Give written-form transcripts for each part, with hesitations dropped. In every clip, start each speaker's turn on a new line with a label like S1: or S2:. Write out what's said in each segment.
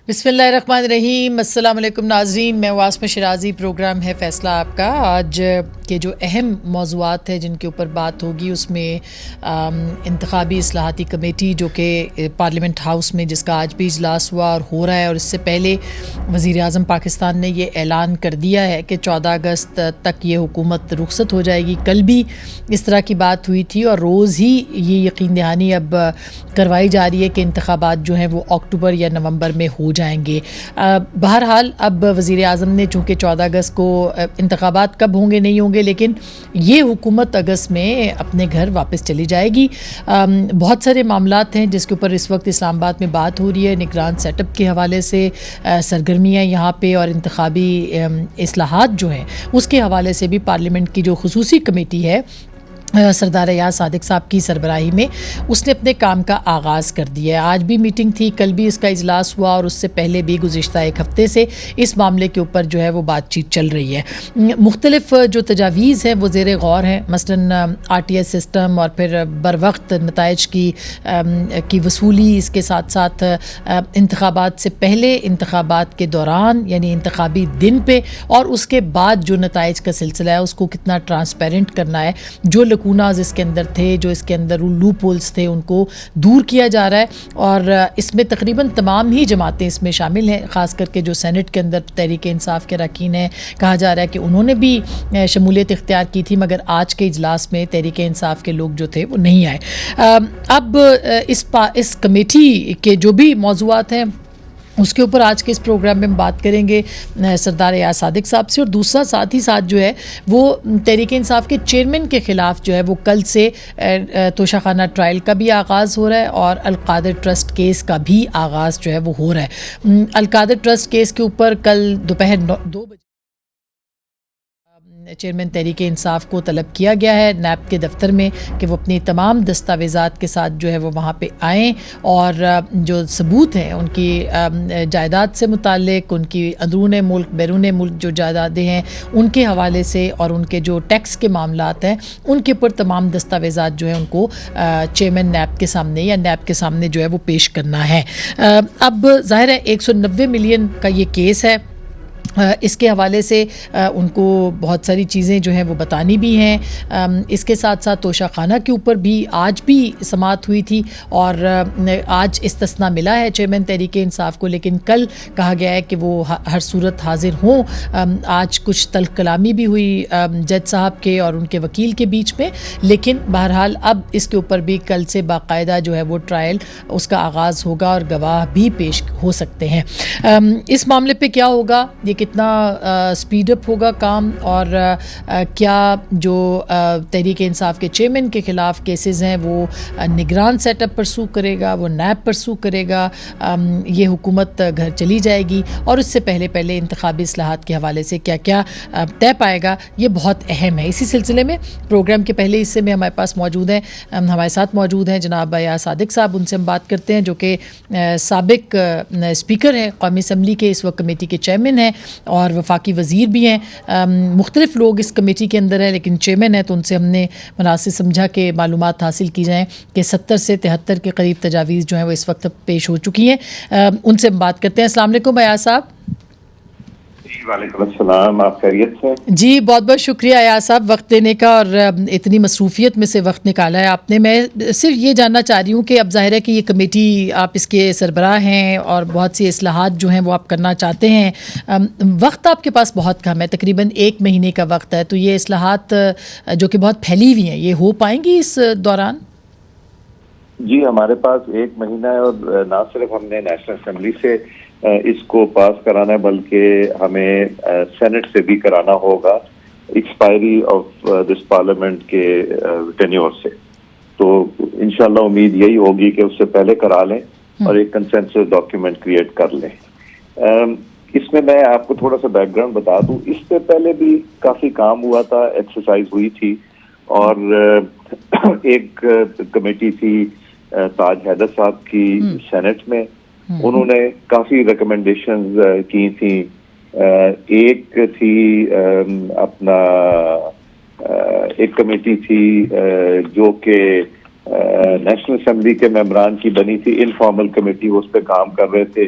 S1: बिस्मिल्लाहिर्रहमानिर्रहीम। अस्सलाम वालेकुम नाज़रीन, मैं वास्मा शिराज़ी। प्रोग्राम है फ़ैसला आपका। आज के जो अहम मौज़ूआत हैं जिनके ऊपर बात होगी उसमें इंतख़ाबी इस्लाहाती कमेटी जो कि पार्लियामेंट हाउस में जिसका आज भी इजलास हुआ और हो रहा है, और इससे पहले वज़ीर आज़म पाकिस्तान ने ये ऐलान कर दिया है कि 14 अगस्त तक ये हुकूमत रुखसत हो जाएगी। कल भी इस तरह की बात हुई थी और रोज़ ही ये यकीन दहानी अब करवाई जा रही है कि इंतख़ाबात जो हैं वो अक्टूबर या नवंबर में हो जाएंगे। बहरहाल अब वज़ीर आज़म ने चूँकि 14 अगस्त को इंतख़ाबात कब होंगे नहीं होंगे, लेकिन ये हुकूमत अगस्त में अपने घर वापस चली जाएगी। बहुत सारे मामलात हैं जिसके ऊपर इस वक्त इस्लामाबाद में बात हो रही है। निगरान सेटअप के हवाले से सरगर्मियाँ यहाँ पे और इंतख़ाबी इस्लाहात जो हैं उसके हवाले से भी पार्लियामेंट की जो खुसूसी कमेटी है सरदार अयाज सादिक साहब की सरबराही में, उसने अपने काम का आगाज़ कर दिया है। आज भी मीटिंग थी, कल भी इसका इजलास हुआ और उससे पहले भी गुज़िश्ता एक हफ़्ते से इस मामले के ऊपर जो है वो बातचीत चल रही है। मुख्तलिफ जो तजावीज़ हैं वो ज़ेर गौर हैं, मसलन RTS सिस्टम और फिर बर वक्त नताइज की वसूली, इसके साथ साथ इंतख़ाबात से पहले, इंतख़ाबात के दौरान यानी इंतख़ाबी दिन पे, और उसके बाद जो नताइज का सिलसिला है उसको कितना ट्रांसपेरेंट करना है। जो लकूनाज इसके अंदर थे, जो इसके अंदर लूप होल्स थे, उनको दूर किया जा रहा है। और इसमें तकरीबन तमाम ही जमातें इसमें शामिल हैं, ख़ास करके जो सेनेट के अंदर तहरीक इंसाफ के अरकान हैं। कहा जा रहा है कि उन्होंने भी शमूलियत इख्तियार की थी, मगर आज के इजलास में तहरीक इंसाफ के लोग जो थे वो नहीं आए। अब इस कमेटी के जो भी मौज़ूआत हैं उसके ऊपर आज के इस प्रोग्राम में हम बात करेंगे सरदार अयाज सादिक साहब से। और दूसरा साथ ही साथ जो है वो तहरीक इंसाफ के चेयरमैन के ख़िलाफ़ जो है वो कल से तोशाखाना ट्रायल का भी आगाज़ हो रहा है और अलकादर ट्रस्ट केस का भी आगाज़ जो है वो हो रहा है। अलकादर ट्रस्ट केस के ऊपर कल दोपहर 2 बजे चेयरमैन तहरीक इंसाफ को तलब किया गया है नैब के दफ्तर में कि वो अपनी तमाम दस्तावेज़ात के साथ जो है वो वहाँ पे आएँ और जो सबूत हैं उनकी जायदाद से मुताल्लिक, उनकी अंदरून मुल्क बैरून मुल्क जो जायदादें हैं उनके हवाले से, और उनके जो टैक्स के मामलात हैं उनके ऊपर तमाम दस्तावेज़ात जो हैं उनको चेयरमैन नैब के सामने या नैब के सामने जो है वो पेश करना है। अब ज़ाहिर है 190 मिलियन का ये केस है। इसके हवाले से उनको बहुत सारी चीज़ें जो हैं वो बतानी भी हैं। इसके साथ साथ तोशाखाना के ऊपर भी आज भी समाअत हुई थी और आज इस्तिस्ना मिला है चेयरमैन तहरीक इंसाफ को, लेकिन कल कहा गया है कि वो हर सूरत हाजिर हों। आज कुछ तल्ख कलामी भी हुई जज साहब के और उनके वकील के बीच में, लेकिन बहरहाल अब इसके ऊपर भी कल से बाकायदा जो है वो ट्रायल उसका आगाज़ होगा और गवाह भी पेश हो सकते हैं। इस मामले पे क्या होगा, ये कितना स्पीड अप होगा काम, और क्या जो तहरीक इंसाफ के चेयरमैन के ख़िलाफ़ केसेस हैं वो निगरान सेटअप परसू करेगा, वो नैब परसू करेगा, ये हुकूमत घर चली जाएगी, और उससे पहले पहले इंतखाबी इस्लाहात के हवाले से क्या क्या तय पाएगा, ये बहुत अहम है। इसी सिलसिले में प्रोग्राम के पहले हिस्से में हमारे पास मौजूद हैं, हमारे साथ मौजूद हैं जनाब अयाज सादिक साहब। उनसे हम बात करते हैं जो कि साबिक स्पीकर हैं कौमी असम्बली के, इस वक्त कमेटी के चेयरमैन हैं और वफाकी वज़ीर भी हैं। मुख्तलिफ लोग इस कमेटी के अंदर हैं, लेकिन चेयरमैन है तो उनसे हमने मुनासिब समझा कि मालूमात हासिल की जाएँ कि 70 से 73 के करीब तजावीज़ जो हैं वो इस वक्त पेश हो चुकी हैं। उनसे हम बात करते हैं। अस्सलाम वालेकुम अयाज साहब।
S2: वालेकुम अस्सलाम, आप खैरियत से?
S1: जी बहुत बहुत शुक्रिया अयाज साहब वक्त देने का, और इतनी मसरूफ़ियत में से वक्त निकाला है आपने। मैं सिर्फ ये जानना चाह रही हूँ कि अब ज़ाहिर है कि ये कमेटी आप इसके सरबराह हैं और बहुत सी इस्लाहात जो हैं वो आप करना चाहते हैं। वक्त आपके पास बहुत कम है, तकरीबन 1 महीने का वक्त है, तो ये इस्लाहात जो कि बहुत फैली हुई हैं ये हो पाएंगी इस दौरान?
S2: जी हमारे पास 1 महीना है, और ना सिर्फ हमने नेशनल असेंबली से इसको पास कराना है बल्कि हमें सेनेट से भी कराना होगा एक्सपायरी ऑफ दिस पार्लियामेंट के टेन्योर से। तो इंशाल्लाह उम्मीद यही होगी कि उससे पहले करा लें और एक कंसेंसस डॉक्यूमेंट क्रिएट कर लें। इसमें मैं आपको थोड़ा सा बैकग्राउंड बता दूं, इससे पहले भी काफ़ी काम हुआ था, एक्सरसाइज हुई थी, और एक कमेटी थी ताज हैदर साहब की सेनेट में, उन्होंने काफी रिकमेंडेशंस की थी। एक थी अपना एक कमेटी थी जो कि नेशनल असेंबली के मेंबरान की बनी थी, इनफॉर्मल कमेटी, उस पर काम कर रहे थे।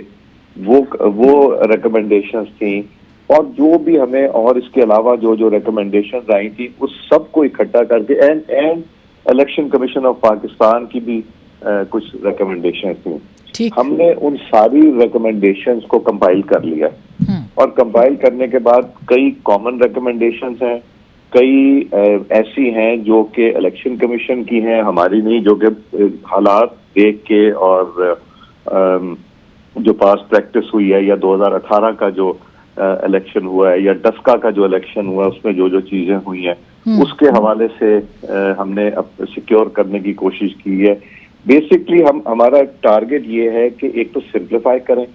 S2: वो रिकमेंडेशंस थी, और जो भी हमें और इसके अलावा जो जो रिकमेंडेशंस आई थी उस सबको इकट्ठा करके and election commission of Pakistan की भी कुछ रिकमेंडेशंस थी। हमने उन सारी रिकमेंडेशंस को कंपाइल कर लिया, और कंपाइल करने के बाद कई कॉमन रिकमेंडेशंस हैं, कई ऐसी हैं जो कि इलेक्शन कमीशन की हैं, हमारी नहीं, जो कि हालात देख के और जो पास प्रैक्टिस हुई है या 2018 का जो इलेक्शन हुआ है या डस्का का जो इलेक्शन हुआ है उसमें जो जो चीजें हुई हैं उसके हवाले से हमने सिक्योर करने की कोशिश की है। बेसिकली हमारा टारगेट ये है कि एक तो सिंप्लीफाई करें,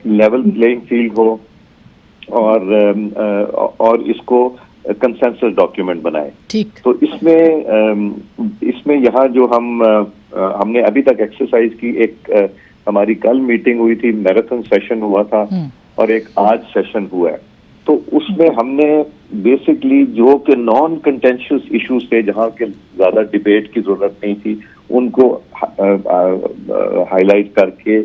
S2: लेवल प्लेइंग फील्ड हो, और इसको कंसेंसस डॉक्यूमेंट बनाए। ठीक। तो इसमें यहाँ जो हमने अभी तक एक्सरसाइज की, एक हमारी कल मीटिंग हुई थी, मैराथन सेशन हुआ था, और एक आज सेशन हुआ है। तो उसमें हमने बेसिकली जो कि नॉन कंटेंशियस इश्यूज थे, जहाँ के ज्यादा डिबेट की जरूरत नहीं थी, उनको हाईलाइट करके,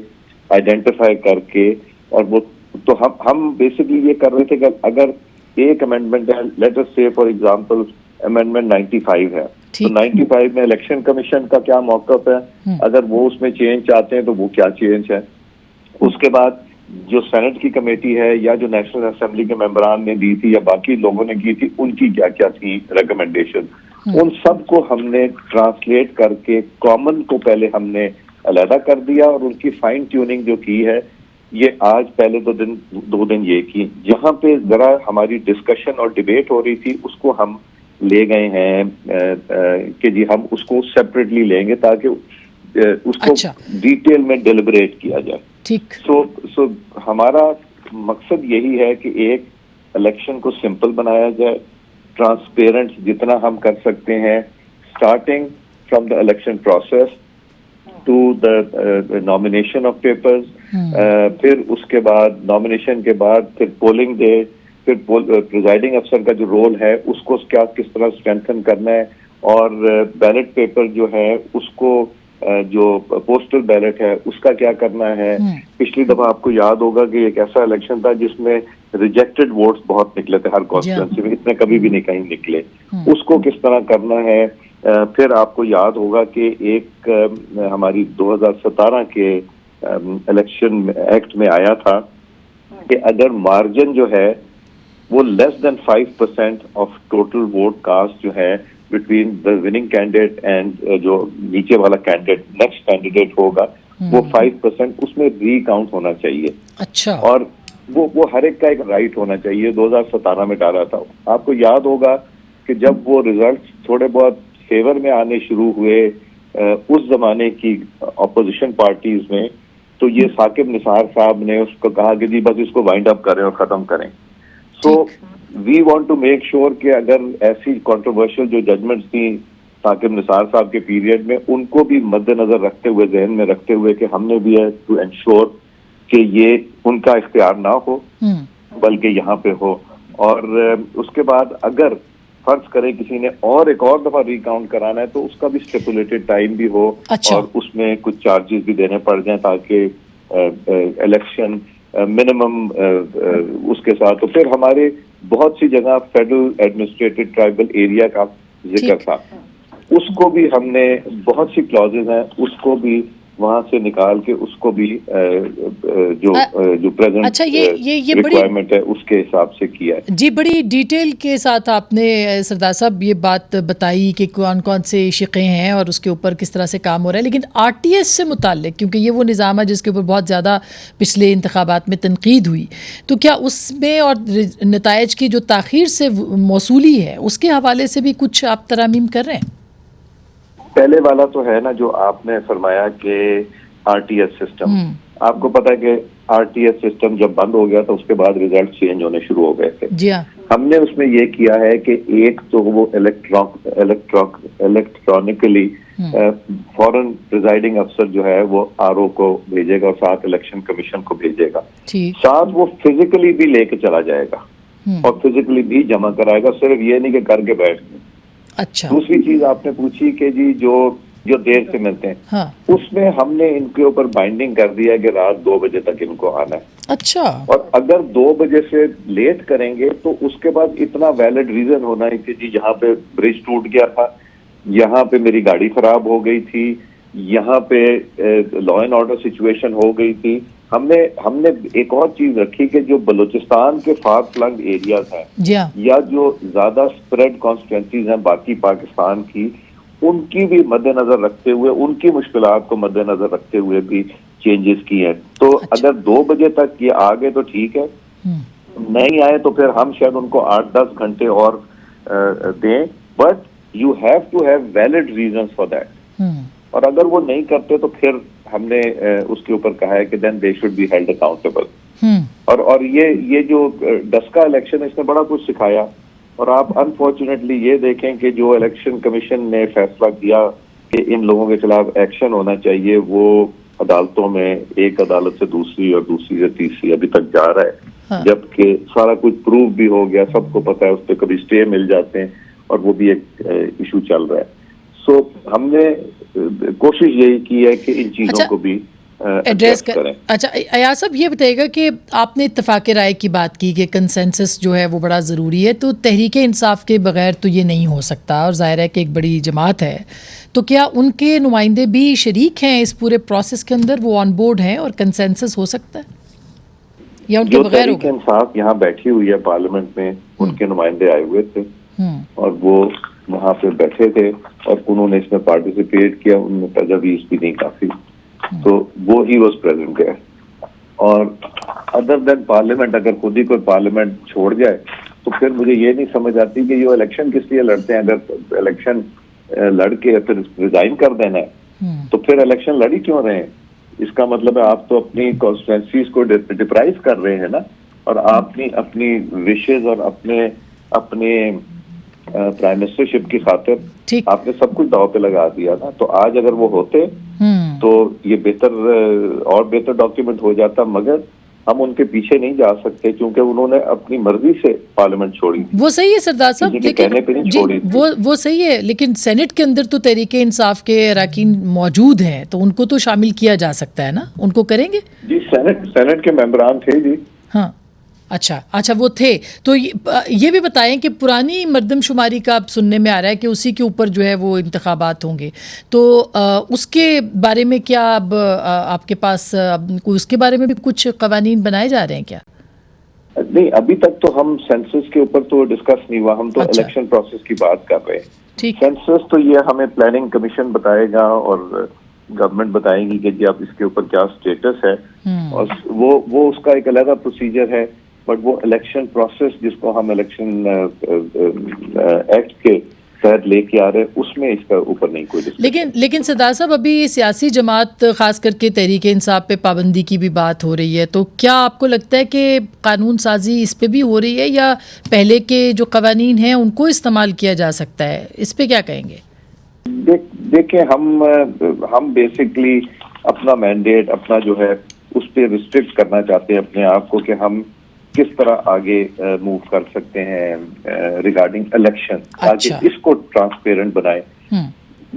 S2: आइडेंटिफाई करके, और वो तो हम बेसिकली ये कर रहे थे कि अगर एक अमेंडमेंट है, लेट अस से फॉर एग्जांपल अमेंडमेंट 95 है, तो 95 में इलेक्शन कमीशन का क्या मौक़िफ़ है, अगर वो उसमें चेंज चाहते हैं तो वो क्या चेंज है। उसके बाद जो सेनेट की कमेटी है या जो नेशनल असेंबली के मेंबरान ने दी थी या बाकी लोगों ने की थी, उनकी क्या क्या थी रिकमेंडेशन, उन सब को हमने ट्रांसलेट करके कॉमन को पहले हमने अलहदा कर दिया, और उनकी फाइन ट्यूनिंग जो की है ये आज पहले 2 दिन ये की। जहाँ पे जरा हमारी डिस्कशन और डिबेट हो रही थी उसको हम ले गए हैं कि जी हम उसको सेपरेटली लेंगे ताकि उसको डिटेल में डिलिबरेट किया जाए। ठीक। सो हमारा मकसद यही है कि एक इलेक्शन को सिंपल बनाया जाए, ट्रांसपेरेंट जितना हम कर सकते हैं, starting from the election process to the nomination of papers, फिर उसके बाद नॉमिनेशन के बाद फिर पोलिंग डे, फिर प्रिजाइडिंग अफसर का जो रोल है उसको किस तरह स्ट्रेंथन करना है, और बैलेट पेपर जो है उसको जो पोस्टल बैलेट है उसका क्या करना है। पिछली दफा आपको याद होगा कि एक ऐसा इलेक्शन था जिसमें रिजेक्टेड वोट्स बहुत निकले थे हर कॉन्स्टिट्यूंसी में, इतने कभी भी नहीं कहीं निकले, उसको किस तरह करना है। फिर आपको याद होगा कि एक हमारी 2017 के इलेक्शन एक्ट में आया था कि अगर मार्जिन जो है वो less than 5% of total vote cast जो है between the winning candidate and जो नीचे वाला कैंडिडेट नेक्स्ट कैंडिडेट होगा वो 5%, उसमें रीकाउंट होना चाहिए। अच्छा। और वो हर एक का एक राइट होना चाहिए। 2017 में डाला था। आपको याद होगा कि जब वो रिजल्ट थोड़े बहुत फेवर में आने शुरू हुए उस जमाने की अपोजिशन पार्टीज में, तो ये साकिब निसार साहब ने उसको कहा कि जी बस इसको वाइंड अप करें और खत्म करें। So we want to make sure कि अगर ऐसी कंट्रोवर्शियल जो जजमेंट्स थी साकिब निसार साहब के पीरियड में, उनको भी मद्देनजर रखते हुए, जहन में रखते हुए कि हमने भी है टू एंश्योर कि ये उनका इख्तियार ना हो बल्कि यहाँ पे हो। और उसके बाद अगर फर्ज करें किसी ने और एक और दफा रिकाउंट कराना है तो उसका भी स्टिपुलेटेड टाइम भी हो। अच्छा। और उसमें कुछ चार्जेस भी देने पड़ जाएं ताकि इलेक्शन मिनिमम उसके साथ। तो फिर हमारे बहुत सी जगह फेडरल एडमिनिस्ट्रेटिव ट्राइबल एरिया का जिक्र था, उसको भी हमने, बहुत सी क्लॉजेज हैं उसको भी वहां से निकाल के उसको भी जो प्रेजेंट अच्छा ये रिक्वायरमेंट है उसके हिसाब से किया है।
S1: जी, बड़ी डिटेल के साथ आपने सरदार साहब ये बात बताई कि कौन कौन से शिक़े हैं और उसके ऊपर किस तरह से काम हो रहा है। लेकिन RTS से मुताल्लिक, क्योंकि ये वो निज़ाम है जिसके ऊपर बहुत ज़्यादा पिछले इंतखाबात में तनकीद हुई, तो क्या उसमें और नताइज की जो ताख़ीर से मौसूली है उसके हवाले से भी कुछ आप तरामीम कर रहे हैं?
S2: पहले वाला तो है ना जो आपने फरमाया कि RTS सिस्टम, आपको पता है कि RTS सिस्टम जब बंद हो गया तो उसके बाद रिजल्ट चेंज होने शुरू हो गए थे। जी हाँ। हमने उसमें ये किया है कि एक तो वो इलेक्ट्रॉनिकली फॉरेन प्रिजाइडिंग अफसर जो है वो RO को भेजेगा और साथ इलेक्शन कमीशन को भेजेगा, साथ वो फिजिकली भी लेके चला जाएगा और फिजिकली भी जमा कराएगा, सिर्फ ये नहीं कि करके बैठ गए। अच्छा। दूसरी चीज आपने पूछी कि जी जो जो देर से मिलते हैं,
S1: हाँ,
S2: उसमें हमने इनके ऊपर बाइंडिंग कर दिया कि रात 2 बजे तक इनको आना है।
S1: अच्छा,
S2: और अगर 2 बजे से लेट करेंगे तो उसके बाद इतना वैलिड रीजन होना है कि जी यहाँ पे ब्रिज टूट गया था, यहाँ पे मेरी गाड़ी खराब हो गई थी, यहाँ पे लॉ एंड ऑर्डर सिचुएशन हो गई थी। हमने हमने एक और चीज रखी कि जो बलूचिस्तान के फार फ्लंग एरियाज हैं
S1: जी हाँ,
S2: या जो ज्यादा स्प्रेड कॉन्स्टिट्यूंसीज हैं बाकी पाकिस्तान की, उनकी भी मद्देनजर रखते हुए, उनकी मुश्किलात को मद्देनजर रखते हुए भी चेंजेस किए हैं। तो
S1: अच्छा।
S2: अगर 2 बजे तक ये आ गए तो ठीक है, नहीं आए तो फिर हम शायद उनको 8-10 घंटे और दें, but you have to have valid reasons for that. और अगर वो नहीं करते तो फिर हमने उसके ऊपर कहा है कि then they should be held accountable. और ये जो डस्का इलेक्शन, इसने बड़ा कुछ सिखाया। और आप अनफॉर्चुनेटली ये देखें कि जो इलेक्शन कमीशन ने फैसला किया कि इन लोगों के खिलाफ एक्शन होना चाहिए, वो अदालतों में एक अदालत से दूसरी और दूसरी से तीसरी अभी तक जा रहा है।
S1: हाँ।
S2: जबकि सारा कुछ प्रूव भी हो गया, सबको पता है, उस पर कभी स्टे मिल जाते हैं और वो भी एक इशू चल रहा है। सो हमने कोशिश यही की है कि इन चीजों को भी
S1: एड्रेस करें। अच्छा अयाज साहब, ये बताइएगा कि आपने इत्तेफाक राय की बात की कि कंसेंसस जो है वो बड़ा ज़रूरी है, तो तहरीक इंसाफ के बगैर तो ये नहीं हो सकता, और जाहिर है कि एक बड़ी जमात है, तो क्या उनके नुमाइंदे भी शरीक हैं इस पूरे प्रोसेस के अंदर, वो ऑन बोर्ड हैं और कंसेंसस हो सकता है या उनके बगैर होगा?
S2: तहरीक इंसाफ यहाँ बैठी हुई है पार्लियामेंट में, उनके नुमाइंदे आए हुए थे और वो वहाँ पे बैठे थे और उन्होंने इसमें पार्टिसिपेट किया, उनमें तजवीज़ भी नहीं काफी, तो वो ही वॉज प्रेजेंट है। और अदर देन पार्लियामेंट, अगर खुद ही कोई पार्लियामेंट छोड़ जाए तो फिर मुझे ये नहीं समझ आती कि ये इलेक्शन किस लिए लड़ते हैं। अगर इलेक्शन लड़के फिर रिजाइन कर देना है तो फिर इलेक्शन लड़ी क्यों रहे हैं? इसका मतलब है आप तो अपनी कॉन्स्टिट्यूंसीज को डिप्राइव कर रहे हैं ना, और आपने अपनी विशेज और अपने प्राइम मिनिस्टरशिप की खातिर आपने सब कुछ दाव पे लगा दिया ना। तो आज अगर वो होते तो ये बेहतर डॉक्यूमेंट हो जाता, मगर हम उनके पीछे नहीं जा सकते क्योंकि उन्होंने अपनी मर्जी से पार्लियामेंट छोड़ी।
S1: वो सही है सरदार साहब, लेकिन वो सही है, लेकिन सेनेट के अंदर तो तहरीक इंसाफ के अरकान मौजूद हैं, तो उनको तो शामिल किया जा सकता है ना, उनको करेंगे
S2: जी। सेनेट के मेंबरान थे जी।
S1: हाँ, अच्छा वो थे। तो ये भी बताएं कि पुरानी मर्दमशुमारी का अब सुनने में आ रहा है कि उसी के ऊपर जो है वो इंतखाबात होंगे, तो उसके बारे में क्या अब आपके पास उसके बारे में भी कुछ कवानीन बनाए जा रहे हैं क्या?
S2: नहीं, अभी तक तो हम सेंसस के ऊपर तो डिस्कस नहीं हुआ, हम तो इलेक्शन प्रोसेस की बात कर रहे हैं। सेंसस तो ये हमें प्लानिंग कमीशन बताएगा और गवर्नमेंट बताएगी कि जी अब इसके ऊपर क्या स्टेटस है, और वो उसका एक अलग प्रोसीजर है। बट वो इलेक्शन प्रोसेस जिसको हम इलेक्शन एक्ट के तहत लेके आ रहे हैं, उसमें इसका ऊपर नहीं कोई।
S1: लेकिन सरदार साहब, अभी सियासी जमात खास करके तहरीक इंसाफ पे पाबंदी की भी बात हो रही है, तो क्या आपको लगता है कि कानून साजी इस पे भी हो रही है या पहले के जो कवानीन हैं उनको इस्तेमाल किया जा सकता है? इस पे क्या कहेंगे?
S2: देखिए, हम बेसिकली अपना मैंडेट अपना जो है उस पर रिस्ट्रिक्ट करना चाहते हैं अपने आप को कि हम किस तरह आगे मूव कर सकते हैं रिगार्डिंग इलेक्शन, ताकि इसको ट्रांसपेरेंट बनाए।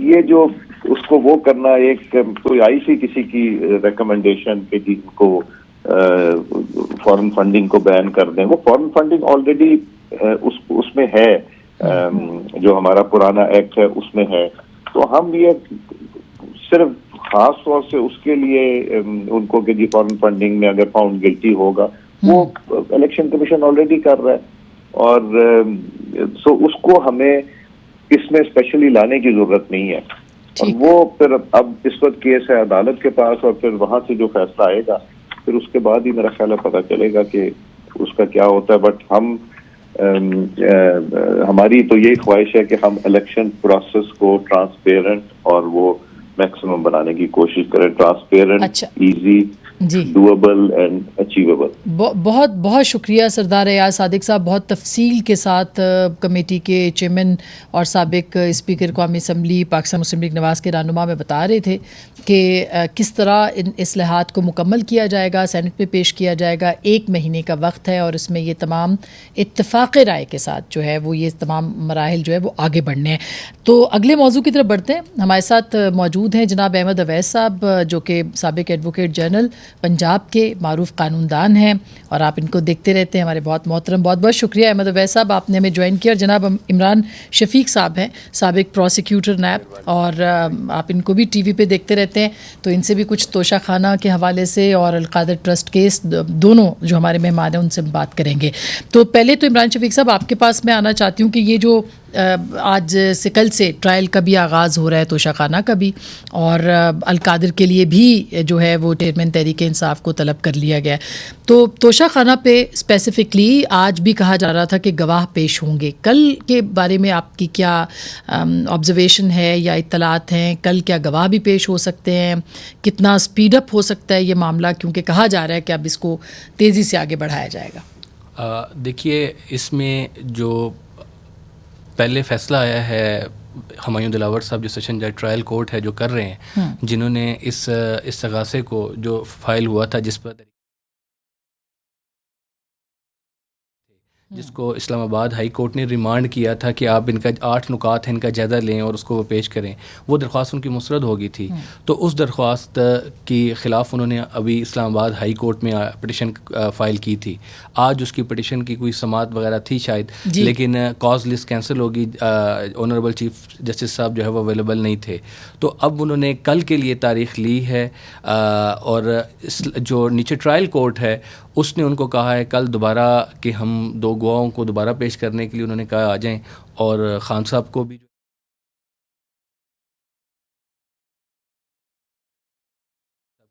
S2: ये जो उसको वो करना, एक कोई आई थी किसी की रिकमेंडेशन कि जिनको फॉरेन फंडिंग को बैन कर दें, वो फॉरेन फंडिंग ऑलरेडी उसमें है, जो हमारा पुराना एक्ट है उसमें है। तो हम ये सिर्फ खास तौर से उसके लिए उनको कि जी फॉरेन फंडिंग में अगर फाउंड गिल्टी होगा, वो इलेक्शन कमीशन ऑलरेडी कर रहा है, और सो उसको हमें इसमें स्पेशली लाने की जरूरत नहीं है। और वो फिर अब इस वक्त केस है अदालत के पास, और फिर वहां से जो फैसला आएगा फिर उसके बाद ही मेरा ख्याल है पता चलेगा कि उसका क्या होता है। बट हमारी तो यही ख्वाहिश है कि हम इलेक्शन प्रोसेस को ट्रांसपेरेंट और वो मैक्सिमम बनाने की कोशिश करें, transparent, easy doable and achievable.
S1: बहुत बहुत शुक्रिया सरदार अयाज सादिक साहब, बहुत तफसील के साथ कमेटी के चेयरमैन और साबिक स्पीकर कौमी असम्बली पाकिस्तान मुस्लिम लीग नवाज़ के रहनुमा में बता रहे थे कि किस तरह इन इस्लाहात को मुकम्मल किया जाएगा, सेनेट में पेश किया जाएगा, 1 महीने का वक्त है और इसमें ये तमाम इत्तफाक़ राय के साथ जो है वो ये तमाम मराहिल जो है वो आगे बढ़ने हैं। तो अगले मौजू की तरफ बढ़ते हैं। हमारे साथ मौजूद हैं जनाब अहमद अवैस साहब, जो कि साबिक एडवोकेट जनरल पंजाब के मारूफ कानूनदान हैं और आप इनको देखते रहते हैं, हमारे बहुत मोहतरम। बहुत बहुत शुक्रिया अहमद अवैस साहब, आपने हमें ज्वाइन किया। और जनाब इमरान शफीक साहब हैं, साबिक प्रोसिक्यूटर नैब, और आप इनको भी टीवी पे देखते रहते हैं, तो इनसे भी कुछ तोशा खाना के हवाले से और अलकादर ट्रस्ट केस, दोनों जो हमारे मेहमान हैं उनसे बात करेंगे। तो पहले तो इमरान शफीक साहब आपके पास मैं आना चाहती हूँ कि ये जो आज से कल से ट्रायल का भी आगाज़ हो रहा है, तोशा खाना का भी, और अलकादर के लिए भी जो है वो चेयरमैन तहरीक इंसाफ को तलब कर लिया गया। तो तोशा खाना पे स्पेसिफ़िकली आज भी कहा जा रहा था कि गवाह पेश होंगे। कल के बारे में आपकी क्या ऑब्जर्वेशन है या इत्तलात हैं? कल क्या गवाह भी पेश हो सकते हैं? कितना स्पीड अप हो सकता है ये मामला, क्योंकि कहा जा रहा है कि अब इसको तेज़ी से आगे बढ़ाया जाएगा?
S3: देखिए, इसमें जो पहले फैसला आया है हुमायूं दिलावर साहब जो सेशन जज ट्रायल कोर्ट है जो कर रहे हैं, जिन्होंने इस इस्तगासे को जो फाइल हुआ था जिसको इस्लामाबाद हाई कोर्ट ने रिमांड किया था कि आप इनका 8 नुकात हैं, इनका जायज़ा लें और उसको वो पेश करें, वो दरख्वास्त उनकी मुस्तरद हो गई थी। तो उस दरख्वास्त के ख़िलाफ़ उन्होंने अभी इस्लामाबाद हाई कोर्ट में पटिशन फ़ाइल की थी। आज उसकी पटिशन की कोई समात वगैरह थी शायद, लेकिन कॉज लिस्ट कैंसिल होगी। ऑनरेबल चीफ जस्टिस साहब जो है वो अवेलेबल नहीं थे, तो अब उन्होंने कल के लिए तारीख़ ली है। और जो नीचे ट्रायल कोर्ट है उसने उनको कहा है कल दोबारा कि हम 2 गवाहों को दोबारा पेश करने के लिए उन्होंने कहा आ जाएं, और खान साहब को भी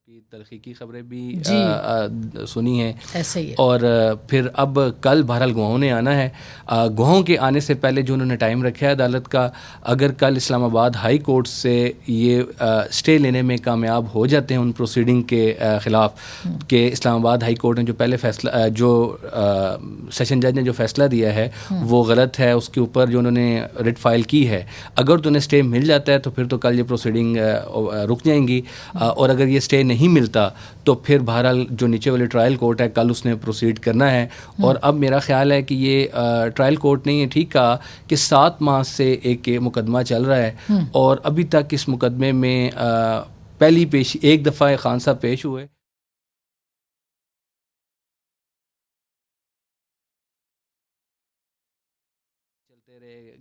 S3: की तलखी की खबरें भी सुनी हैं।
S1: ऐसे ही है।
S3: और फिर अब कल बहरहाल गवाहों ने आना है। गवाहों के आने से पहले जो उन्होंने टाइम रखा है अदालत का, अगर कल इस्लामाबाद हाई कोर्ट से ये स्टे लेने में कामयाब हो जाते हैं उन प्रोसीडिंग के ख़िलाफ़ कि इस्लामाबाद हाई कोर्ट ने जो पहले फैसला, जो सेशन जज ने जो फ़ैसला दिया है वो गलत है, उसके ऊपर जो उन्होंने रिट फाइल की है, अगर तो उन्हें स्टे मिल जाता है तो फिर तो कल ये प्रोसीडिंग रुक जाएंगी। और अगर ये स्टे नहीं मिलता तो फिर बहरहाल जो नीचे वाली ट्रायल कोर्ट है कल उसने प्रोसीड करना है। और अब मेरा ख्याल है कि ये ट्रायल कोर्ट ने ये ठीक कहा कि 7 माह से एक मुकदमा चल रहा है और अभी तक इस मुकदमे में पहली पेश एक दफ़ा खान साहब पेश हुए,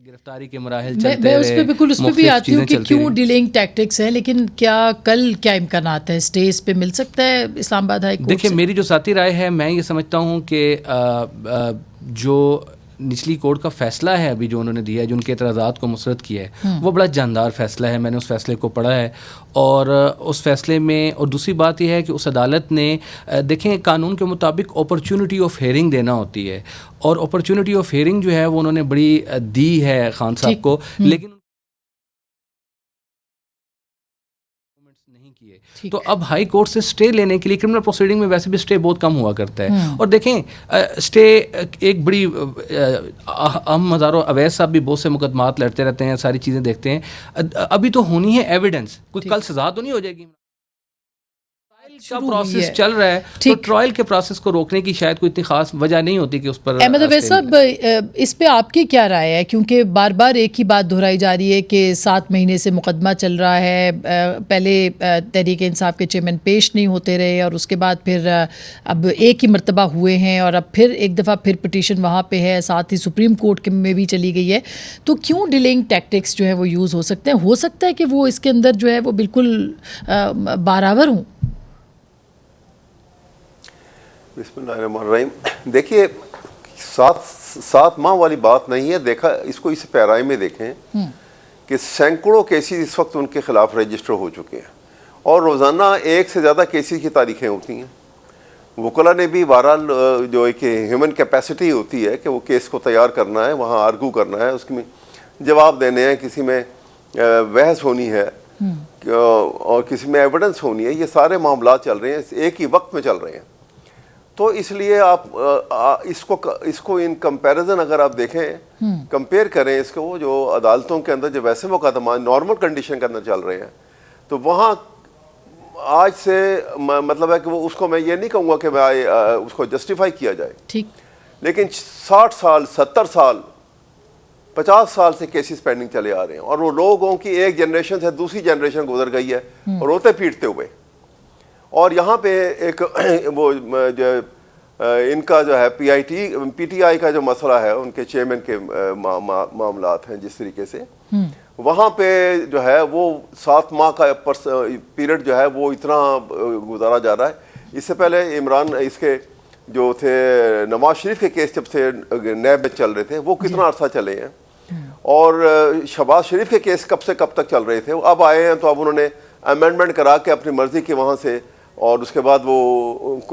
S3: गिरफ्तारी के मराहल चलते रहे।
S1: मैं उस पर बिल्कुल उस पर भी आती हूँ कि क्यों डिलेइंग टैक्टिक्स हैं, लेकिन क्या कल क्या इम्कानात है, स्टे इस पे मिल सकता है इस्लामाबाद हाई कोर्ट?
S3: देखिए, मेरी जो साथी राय है, मैं ये समझता हूँ कि जो निचली कोर्ट का फ़ैसला है अभी जो उन्होंने दिया है, जो उनके एतराज़ात को मुस्तरद किया है, वो बड़ा जानदार फ़ैसला है। मैंने उस फ़ैसले को पढ़ा है और उस फ़ैसले में, और दूसरी बात यह है कि उस अदालत ने, देखें, कानून के मुताबिक अपॉर्चुनिटी ऑफ हेयरिंग देना होती है, और अपॉर्चुनिटी ऑफ हेयरिंग जो है वो उन्होंने बड़ी दी है खान साहब को, लेकिन नहीं किए। तो अब हाई कोर्ट से स्टे लेने के लिए, क्रिमिनल प्रोसीडिंग में वैसे भी स्टे बहुत कम हुआ करता है, और देखें स्टे एक बड़ी हम हज़ारों, अवैस साहब भी बहुत से मुकदमात लड़ते रहते हैं, सारी चीज़ें देखते हैं। अभी तो होनी है एविडेंस, कोई कल सजा तो नहीं हो जाएगी। का प्रोसेस चल रहा है, तो ट्रायल के प्रोसेस को रोकने की शायद कोई इतनी खास वजह नहीं होती कि उस पर।
S1: अहमद अवैस साहब, इस पे आपकी क्या राय है? क्योंकि बार बार एक ही बात दोहराई जा रही है कि 7 महीने से मुकदमा चल रहा है, पहले तहरीक इंसाफ के चेयरमैन पेश नहीं होते रहे, और उसके बाद फिर अब एक ही मरतबा हुए हैं, और अब फिर एक दफ़ा फिर पिटीशन वहाँ पे है, साथ ही सुप्रीम कोर्ट में भी चली गई है। तो क्यों डिलेइंग टैक्टिक्स जो है वो यूज़ हो सकते हैं? हो सकता है कि वो इसके अंदर जो है वो बिल्कुल बराबर हों।
S4: बिस्मिल्लाहिर्रहमानिर्रहीम। देखिए, 7 माह वाली बात नहीं है। देखा, इसको इस पैराई में देखें कि सैकड़ों केसेस इस वक्त उनके खिलाफ रजिस्टर हो चुके हैं, और रोज़ाना 1 से ज़्यादा केसेस की तारीखें होती हैं। वकला ने भी बहरहाल जो एक ह्यूमन कैपेसिटी होती है कि वो केस को तैयार करना है, वहाँ आर्गू करना है, उसमें जवाब देने हैं, किसी में बहस होनी है, और किसी में एविडेंस होनी है, ये सारे मामला चल रहे हैं, एक ही वक्त में चल रहे हैं। तो इसलिए आप इसको इन कंपैरिजन अगर आप देखें, कंपेयर करें इसको जो अदालतों के अंदर जो वैसे मुकदमा नॉर्मल कंडीशन के अंदर चल रहे हैं, तो वहाँ आज से मतलब है कि वो उसको मैं ये नहीं कहूँगा कि भाई उसको जस्टिफाई किया जाए, ठीक, लेकिन 60 साल 70 साल 50 साल से केसेस पेंडिंग चले आ रहे हैं और वो लोगों की एक जनरेशन से दूसरी जनरेशन गुजर गई है और रोते पीटते हुए। और यहाँ पे एक वो जो इनका जो है पीटीआई का जो मसला है, उनके चेयरमैन के मामलात हैं जिस तरीके से, वहाँ पे जो है वो 7 माह का पीरियड जो है वो इतना गुजारा जा रहा है। इससे पहले इमरान इसके जो थे नवाज शरीफ के केस जब से नैब में चल रहे थे वो कितना अरसा चले हैं, और शहबाज शरीफ के केस कब से कब तक चल रहे थे, अब आए हैं तो अब उन्होंने अमेंडमेंट करा के अपनी मर्जी के वहाँ से और उसके बाद वो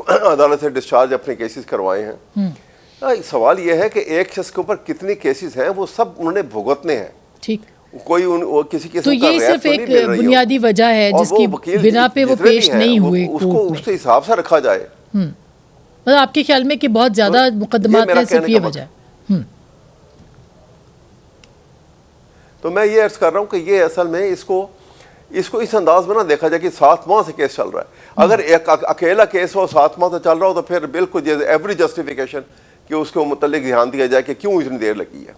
S4: अदालत से डिस्चार्ज अपने केसेस करवाए हैं। सवाल ये है कि एक शख्स के ऊपर कितनी केसेस हैं, वो सब उन्होंने भुगतने हैं, ठीक, कोई किसी किस्म
S1: तो ये सिर्फ एक बुनियादी वजह है जिसकी बिना पे वो पेश नहीं हुए,
S4: उसको उसके हिसाब से रखा जाए।
S1: मतलब आपके ख्याल में कि बहुत ज्यादा मुकदमात हैं, सिर्फ ये वजह है?
S4: तो मैं ये अर्ज कर रहा हूँ कि ये असल में इसको इस अंदाज में ना देखा जाए कि 7 माह से केस चल रहा है। अगर एक अकेला केस हो 7 माह से चल रहा हो तो फिर बिल्कुल एवरी जस्टिफिकेशन कि उसके मुतल्लिक ध्यान दिया जाए कि क्यों इतनी देर लगी है।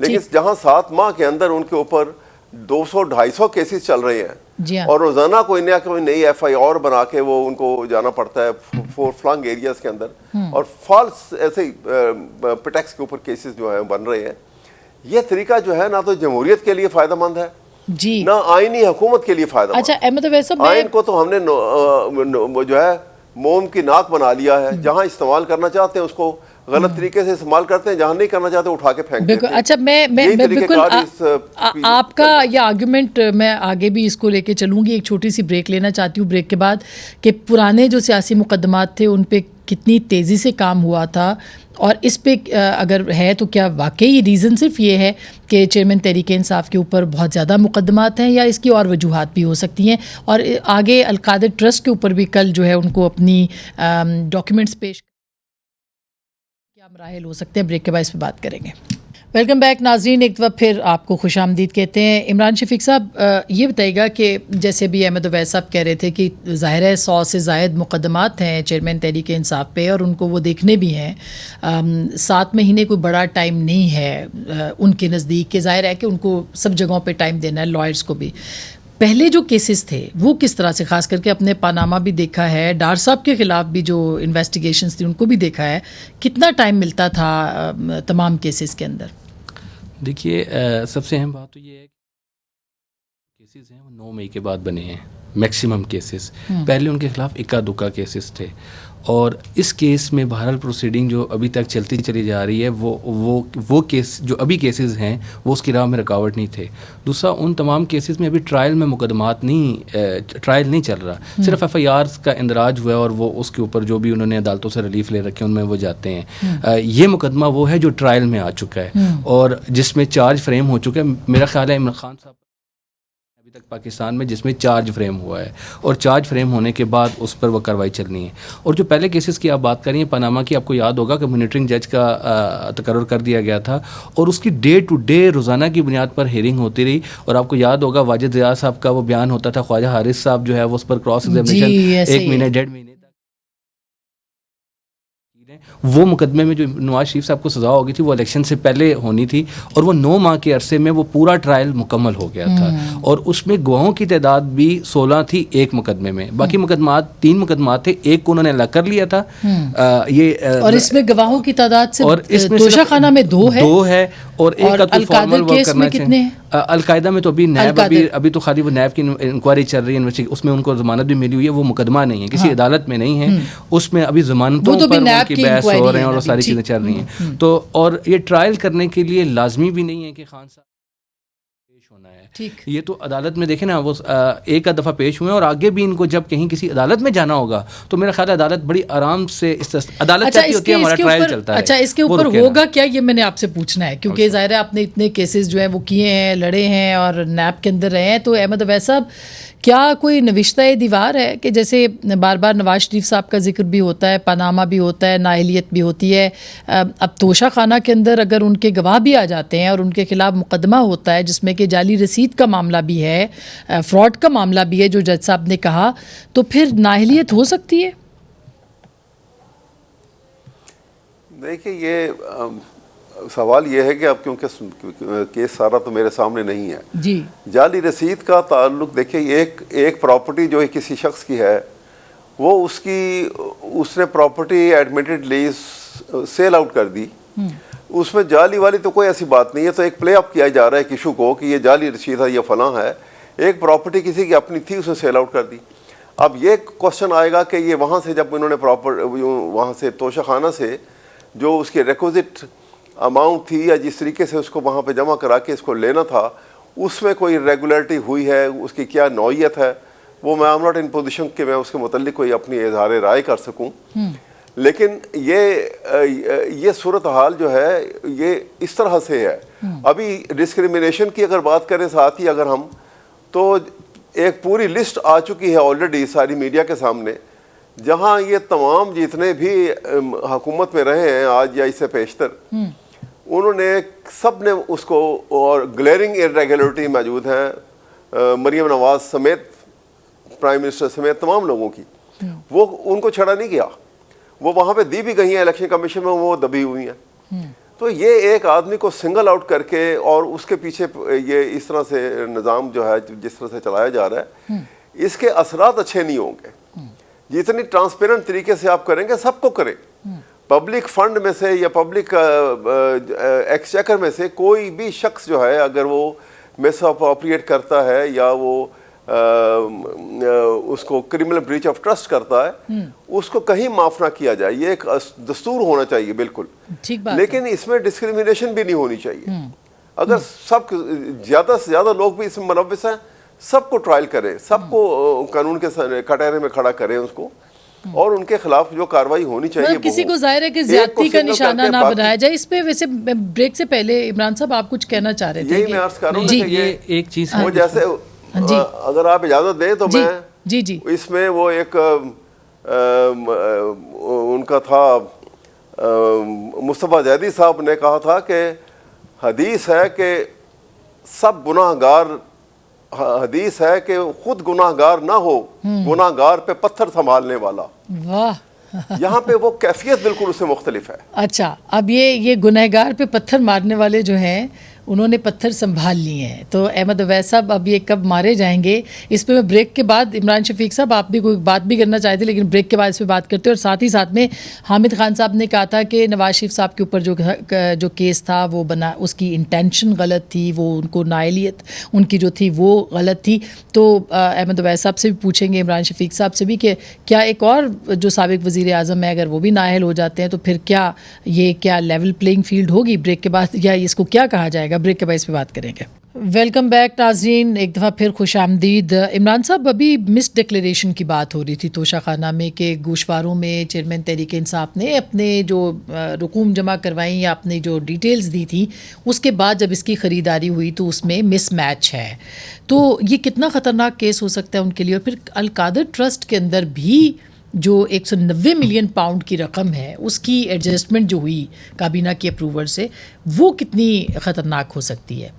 S4: लेकिन जहां 7 माह के अंदर उनके ऊपर 200-250 केसेस चल रहे हैं और रोजाना कोई नई FIR बना के वो उनको जाना पड़ता है फोर फ्लंग एरियाज के अंदर, और फॉल्स ऐसे ही प्रिटेक्स के ऊपर केसेस जो है बन रहे हैं, ये तरीका जो है ना तो जमहूरियत के लिए फायदेमंद है जी, ना आईनी हुकूमत के लिए फायदा।
S1: अच्छा अहमद वैसे
S4: आइन को तो हमने जो है मोम की नाक बना लिया है, जहां इस्तेमाल करना चाहते हैं उसको गलत तरीके से इस्तेमाल करते हैं, जहां नहीं करना चाहते उठा के फेंक देते हैं।
S1: अच्छा मैं बिल्कुल आपका यह आर्गुमेंट मैं आगे भी इसको लेके चलूंगी। एक छोटी सी ब्रेक लेना चाहती हूँ, ब्रेक के बाद कि पुराने जो सियासी मुकदमात थे उन पे कितनी तेज़ी से काम हुआ था, और इस पे अगर है तो क्या वाकई रीज़न सिर्फ ये है कि चेयरमैन तहरीक इंसाफ के ऊपर बहुत ज़्यादा मुकदमात हैं, या इसकी और वजूहात भी हो सकती हैं? और आगे अलकादर ट्रस्ट के ऊपर भी कल जो है उनको अपनी डॉक्यूमेंट्स पेश क्या मराहिल हो सकते हैं, ब्रेक के बाद इस पर बात करेंगे। वेलकम बैक नाजरीन, एक दफ़ा फिर आपको खुशामदीद कहते हैं। इमरान शफीक साहब ये बताइएगा कि जैसे भी अहमद अवैस साहब कह रहे थे कि ज़ाहिर है 100 से ज़ायद मुकदमात हैं चेयरमैन तहरीक इंसाफ पे और उनको वो देखने भी हैं। 7 महीने कोई बड़ा टाइम नहीं है उनके नज़दीक, के ज़ाहिर है कि उनको सब जगहों पर टाइम देना है, लॉयर्स को भी। पहले जो केसेस थे वो किस तरह से, खास करके अपने पानामा भी देखा है, डार साहब के ख़िलाफ़ भी जो इन्वेस्टिगेशंस थी उनको भी देखा है, कितना टाइम मिलता था तमाम केसेस के अंदर?
S3: देखिए सबसे अहम बात तो ये है कि केसेस हैं वो 9 मई के बाद बने हैं मैक्सिमम केसेस। पहले उनके खिलाफ इक्का दुक्का केसेस थे, और इस केस में बहरहाल प्रोसीडिंग जो अभी तक चलती चली जा रही है वो केस जो अभी केसेस हैं वो उसकी राह में रुकावट नहीं थे। दूसरा, उन तमाम केसेस में अभी ट्रायल में मुकदमात ट्रायल नहीं चल रहा, सिर्फ FIRs का इंदराज हुआ है और वो उसके ऊपर जो भी उन्होंने अदालतों से रिलीफ ले रखे उनमें वो जाते हैं। ये मुकदमा वो है जो ट्रायल में आ चुका है और जिसमें चार्ज फ्रेम हो चुका है। मेरा ख्याल है इमरान खान साहब अभी तक पाकिस्तान में जिसमें चार्ज फ्रेम हुआ है, और चार्ज फ्रेम होने के बाद उस पर वो कार्रवाई चलनी है। और जो पहले केसेस की आप बात करें पनामा की, आपको याद होगा कि मॉनिटरिंग जज का तकर्रुर कर दिया गया था और उसकी डे टू डे रोज़ाना की बुनियाद पर हेयरिंग होती रही। और आपको याद होगा वाजिद रियाज साहब का वो बयान होता था, ख्वाजा हारिस साहब जो है वो उस पर क्रॉस एग्जामिनेशन 1 महीने 1.5 महीने वो मुकदमे में जो नवाज शरीफ साहब को सज़ा हो गई थी वो इलेक्शन से पहले होनी थी, और वो 9 माह के अरसे में वो पूरा ट्रायल मुकम्मल हो गया था। और उसमें गवाहों की तादाद भी 16 थी एक मुकदमे में, बाकी मुकदमात 3 मुकदमात थे, एक को उन्होंने अलग कर लिया था।
S1: और इसमें गवाहों की तादाद से
S3: और इसमें
S1: तोशाखाना में 2 है
S3: और एक का तो फॉर्मल वर्क करना चाहिए। अलकायदा में तो अभी नैब अभी तो खाली वो नैब की इंक्वायरी चल रही है, उसमें उनको जमानत भी मिली हुई है, वो मुकदमा नहीं है, किसी अदालत में नहीं है, उसमें अभी जमानतों पर उनकी बहस हो रहे हैं और वो सारी चीज़ें चल रही हैं। तो और ये ट्रायल करने के लिए लाजमी भी नहीं है कि खान साहब पेश होना है।
S1: ठीक, ये
S3: तो अदालत में देखें ना, वो एक दफ़ा पेश हुए हैं और आगे भी इनको जब कहीं किसी अदालत में जाना होगा तो मेरा ख्याल है अदालत बड़ी आराम से अदालत चाहती होती है हमारा ट्रायल चलता है।
S1: अच्छा, इसके ऊपर होगा क्या, ये मैंने आपसे पूछना है, क्योंकि जाहिर है आपने इतने केसेस जो है वो किए हैं, लड़े हैं और नैब के अंदर रहे हैं। तो अहमद अवैस साहब, क्या कोई नविश्ता दीवार है कि जैसे बार बार नवाज शरीफ साहब का जिक्र भी होता है, पनामा भी होता है, नाअहलियत भी होती है, अब तोशा खाना के अंदर अगर उनके गवाह भी आ जाते हैं और उनके खिलाफ मुकदमा होता है जिसमें कि जाली रसीद का मामला भी है, फ्रॉड का मामला भी है जो जज साहब ने कहा, तो फिर नाअहलियत हो सकती है?
S4: देखिए, ये सवाल ये है कि अब क्योंकि केस सारा तो मेरे सामने नहीं है
S1: जी,
S4: जाली रसीद का ताल्लुक, देखिए एक प्रॉपर्टी जो किसी शख्स की है, वो उसने प्रॉपर्टी एडमिटेडली सेल आउट कर दी, उसमें जाली वाली तो कोई ऐसी बात नहीं है। तो एक प्ले अप किया जा रहा है इशू को कि ये जाली रसीद है, ये फलां है। एक प्रॉपर्टी किसी की अपनी थी, उसने सेल आउट कर दी। अब ये क्वेश्चन आएगा कि ये वहाँ से जब इन्होंने वहाँ से तोशा खाना से जो उसकी रिक्विजिट अमाउंट थी या जिस तरीके से उसको वहाँ पे जमा करा के इसको लेना था, उसमें कोई रेगुलरिटी हुई है, उसकी क्या नौइयत है, वो मैं I am not in position कि मैं उसके मुताल्लिक कोई अपनी इजहार राय कर सकूं। लेकिन ये सूरत हाल जो है ये इस तरह से है। अभी डिस्क्रिमिनेशन की अगर बात करें साथ ही अगर हम, तो एक पूरी लिस्ट आ चुकी है ऑलरेडी सारी मीडिया के सामने, जहाँ ये तमाम जितने भी हुकूमत में रहे हैं आज या इससे पेशतर, उन्होंने सब ने उसको, और ग्लेरिंग इरेगुलरिटी मौजूद है मरियम नवाज समेत, प्राइम मिनिस्टर समेत तमाम लोगों की, वो उनको छड़ा नहीं किया, वो वहाँ पे दी भी गई हैं इलेक्शन कमीशन में, वो दबी हुई हैं। तो ये एक आदमी को सिंगल आउट करके और उसके पीछे ये इस तरह से निज़ाम जो है जिस तरह से चलाया जा रहा है, इसके असरात अच्छे नहीं होंगे। जितनी ट्रांसपेरेंट तरीके से आप करेंगे, सबको करें, पब्लिक फंड में से या पब्लिक एक्सचेकर में से कोई भी शख्स जो है अगर वो मिसअप्रोप्रिएट करता है या वो उसको क्रिमिनल ब्रीच ऑफ ट्रस्ट करता है, उसको कहीं माफ ना किया जाए। ये एक दस्तूर होना चाहिए बिल्कुल, ठीक बात। लेकिन इसमें डिस्क्रिमिनेशन भी नहीं होनी चाहिए। अगर सब ज्यादा से ज्यादा लोग भी इसमें मुलव्विस हैं, सबको ट्रायल करें, सबको कानून के कटहरे में खड़ा करें उसको, और उनके खिलाफ जो कार्रवाई होनी चाहिए।
S1: मतलब किसी को जाहिर है कि ज्यादती का निशाना ना बनाया जाए। इस पे वैसे ब्रेक से पहले इमरान साहब आप कुछ कहना चाह रहे थे?
S4: यही मैं अर्ज कर रहा हूं कि ये
S3: एक चीज
S4: वो जैसे अगर आप इजाजत दें तो मैं
S1: जी
S4: इसमें वो एक उनका था मुस्तफा जैदी साहब ने कहा था कि हदीस है कि सब गुनाहगार, हदीस है कि खुद गुनाहगार ना हो, गुनाहगार पे पत्थर संभालने वाला।
S1: वाह
S4: यहाँ पे वो कैफियत बिल्कुल उससे मुख्तलिफ है।
S1: अच्छा, अब ये गुनहगार पे पत्थर मारने वाले जो हैं उन्होंने पत्थर संभाल लिए हैं, तो अहमद अवैस साहब अब ये कब मारे जाएंगे, इस पे मैं ब्रेक के बाद, इमरान शफीक साहब आप भी कोई बात भी करना चाहते लेकिन ब्रेक के बाद इस पे बात करते हैं। और साथ ही साथ में हामिद खान साहब ने कहा था कि नवाज शरीफ साहब के ऊपर जो केस था वो बना, उसकी इंटेंशन गलत थी, वो उनको नाअहलियत उनकी जो थी वो गलत थी। तो अहमद अवैस साहब से भी पूछेंगे, इमरान शफीक साहब से भी, कि क्या एक और जो साबिक वज़ीर आज़म है अगर वो भी नाअहल हो जाते हैं तो फिर क्या लेवल प्लेइंग फील्ड होगी ब्रेक के बाद, या इसको क्या कहा जाएगा? ब्रेक के बाद इस पे बात करेंगे। वेलकम बैक नाज़रीन, एक दफ़ा फिर खुश आमदीद। इमरान साहब, अभी मिस डिक्लेरेशन की बात हो रही थी तोशा खाना में कि गोशवारों में चेयरमैन तहरीक इंसाफ ने अपने जो रकूम जमा करवाई या अपनी जो डिटेल्स दी थी, उसके बाद जब इसकी ख़रीदारी हुई तो उसमें मिस मैच है। तो ये कितना ख़तरनाक केस हो सकता है उनके लिए? और फिर अलकादर ट्रस्ट के अंदर भी जो 190 मिलियन पाउंड की रकम है उसकी एडजस्टमेंट जो हुई काबीना की अप्रूवल से, वो कितनी ख़तरनाक हो सकती है?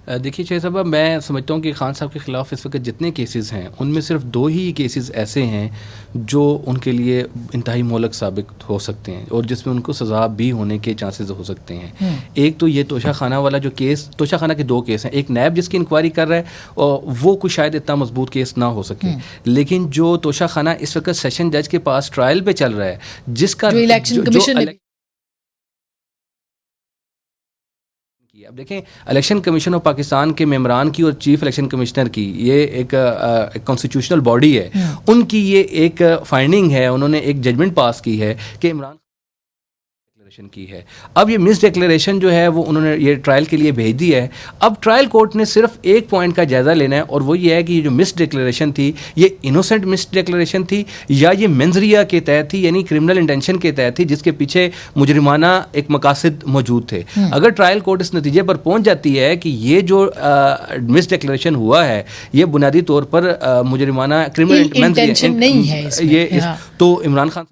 S3: देखिए शेख साहब, मैं समझता हूँ कि खान साहब के ख़िलाफ़ इस वक्त जितने केसेस हैं उनमें सिर्फ 2 ही केसेस ऐसे हैं जो उनके लिए इंतहाई मोहलक साबित हो सकते हैं और जिसमें उनको सज़ा भी होने के चांसेस हो सकते हैं। एक तो ये तोशा खाना वाला जो केस, तोशा खाना के 2 केस हैं, एक नैब जिसकी इंक्वायरी कर रहा है और वो कुछ शायद इतना मजबूत केस ना हो सके, लेकिन जो तोशा खाना इस वक्त सेशन जज के पास ट्रायल पे चल रहा है, जिसका
S1: इलेक्शन कमीशन,
S3: अब देखें इलेक्शन कमीशन ऑफ पाकिस्तान के मेंबरान की और चीफ इलेक्शन कमिश्नर की, ये एक कॉन्स्टिट्यूशनल बॉडी है, उनकी ये एक फाइंडिंग है, उन्होंने एक जजमेंट पास की है कि इमरान डिक्लेरेशन की है। अब ये मिस डिक्लेरेशन जो है वो उन्होंने ये ट्रायल के लिए भेज दी है। अब ट्रायल कोर्ट ने सिर्फ एक पॉइंट का जायज़ा लेना है और वो ये है कि ये जो मिस डिक्लेरेशन थी ये इनोसेंट मिस डिक्लेरेशन थी या ये मेंजरिया के तहत थी, यानी क्रिमिनल इंटेंशन के तहत थी जिसके पीछे मुजरिमाना एक मकासद मौजूद थे। अगर ट्रायल कोर्ट इस नतीजे पर पहुंच जाती है कि ये जो मिस डिक्लेरेशन हुआ है ये बुनियादी तौर पर मुजरिमाना क्रिमिनल
S1: इंटेंशन नहीं है इसमें,
S3: तो इमरान खान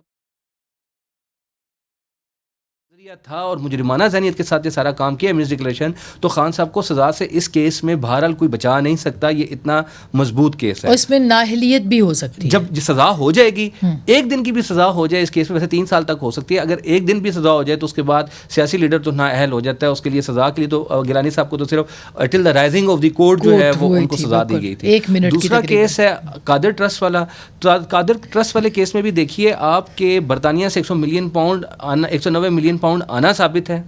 S3: था और मुजरिमाना ज़हनियत के साथ ये सारा काम किया मिस डिक्लेरेशन, तो खान साहब को सज़ा से इस केस में बहरहाल कोई बचा नहीं सकता। ये इतना मजबूत केस है
S1: और इसमें नाअहलियत भी हो सकती है।
S3: जब सज़ा हो जाएगी, एक दिन की भी सज़ा हो जाए इस केस में, वैसे 3 साल तक हो सकती है, अगर एक दिन भी सज़ा हो जाए तो उसके बाद सियासी लीडर तो नाअहल हो जाता है। उसके लिए सज़ा के लिए तो गिलानी साहब को तो सिर्फ till the rising of the court जो है वो उनको सज़ा दी गई थी। दूसरा केस है कादिर ट्रस्ट वाला। कादिर ट्रस्ट वाले केस में भी देखिए आपके बरतानिया से 190 मिलियन पाउंड आना साबित है,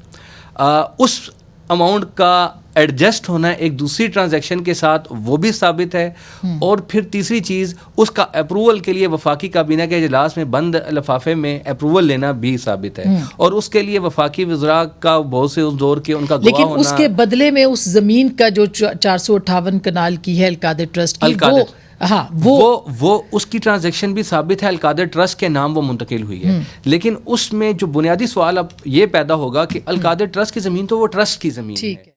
S3: उस अमाउंट का एडजस्ट होना एक दूसरी ट्रांजैक्शन के साथ वो भी साबित है, और फिर तीसरी चीज़ उसका अप्रूवल के लिए वफाकी काबीना के इजलास में बंद लिफाफे में अप्रूवल लेना भी साबित है, और उसके लिए वफाकी वज़रा का बहुत से उस दौर के उनका गवाह
S1: लेकिन
S3: होना।
S1: उसके बदले में उस ज़मीन का जो 458 कनाल की है अलकादिर ट्रस्ट की, हाँ वो
S3: उसकी ट्रांजैक्शन भी साबित है, अलकादिर ट्रस्ट के नाम वो मुंतकिल हुई है। लेकिन उसमें जो बुनियादी सवाल अब ये पैदा होगा कि अलकादिर ट्रस्ट की ज़मीन तो वो ट्रस्ट की ज़मीन है,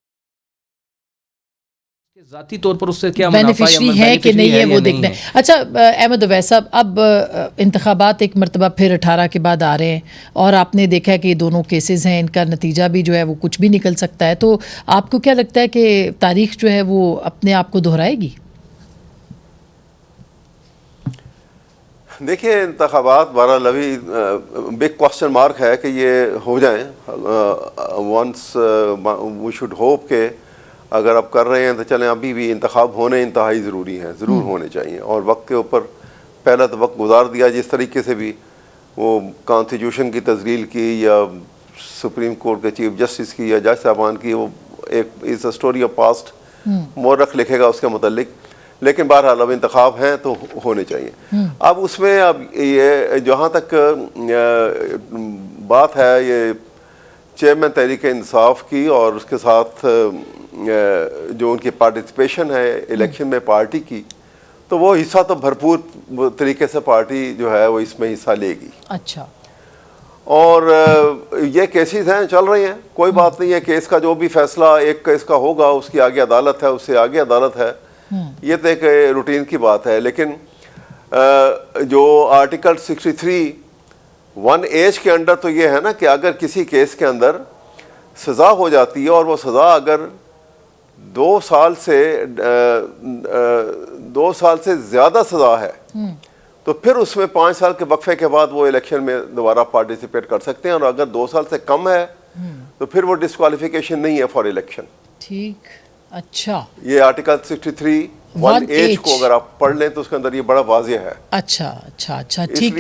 S3: ज़ाती तौर पर उससे क्या
S1: बेनिफिशरी है कि नहीं है वो देखना है। अच्छा अहमद अवैस साहब, अब इंतखाबात एक मरतबा फिर 18 के बाद आ रहे हैं और आपने देखा है कि दोनों केसेस हैं, इनका नतीजा भी जो है वो कुछ भी निकल सकता है, तो आपको क्या लगता है कि तारीख जो है वो अपने आप को दोहराएगी?
S4: देखिए, इंतखाबात बहरहाल अभी बिग क्वेश्चन मार्क है कि ये हो जाएं। वंस वी शुड होप के अगर आप कर रहे हैं तो चलें, अभी भी इंतखाब होने इंतहाई ज़रूरी हैं, ज़रूर होने चाहिए, और वक्त के ऊपर पहला तो वक्त गुजार दिया। जिस तरीके से भी वो कॉन्स्टिट्यूशन की तस्दील की या सुप्रीम कोर्ट के चीफ जस्टिस की या जज साहबान की, वो एक is a story of past, मौरख लिखेगा उसके मुतल्लिक। लेकिन बहरहाल अब इंतखाब हैं तो होने चाहिए। अब उसमें अब ये जहाँ तक बात है ये चेयरमैन तहरीक इंसाफ की और उसके साथ जो उनकी पार्टिसिपेशन है इलेक्शन में पार्टी की, तो वो हिस्सा तो भरपूर तरीके से पार्टी जो है वो इसमें हिस्सा लेगी।
S1: अच्छा,
S4: और ये केसेस हैं, चल रही हैं, कोई बात नहीं है। केस का जो भी फैसला एक केस का होगा उसकी आगे अदालत है, उससे आगे अदालत है, ये तो एक रूटीन की बात है। लेकिन जो आर्टिकल 63(1) के अंडर तो ये है ना कि अगर किसी केस के अंदर सज़ा हो जाती है और वो सज़ा अगर 2 साल से ज़्यादा सज़ा है तो फिर उसमें 5 साल के वक्फे के बाद वो इलेक्शन में दोबारा पार्टिसिपेट कर सकते हैं, और अगर 2 साल से कम है तो फिर वो डिस्क्वालिफिकेशन नहीं है फॉर इलेक्शन।
S1: ठीक, अच्छा,
S4: ये आर्टिकल 63(1) को अगर आप पढ़ लें तो उसके अंदर ये बड़ा वाज़ेह है।
S1: अच्छा, ठीक।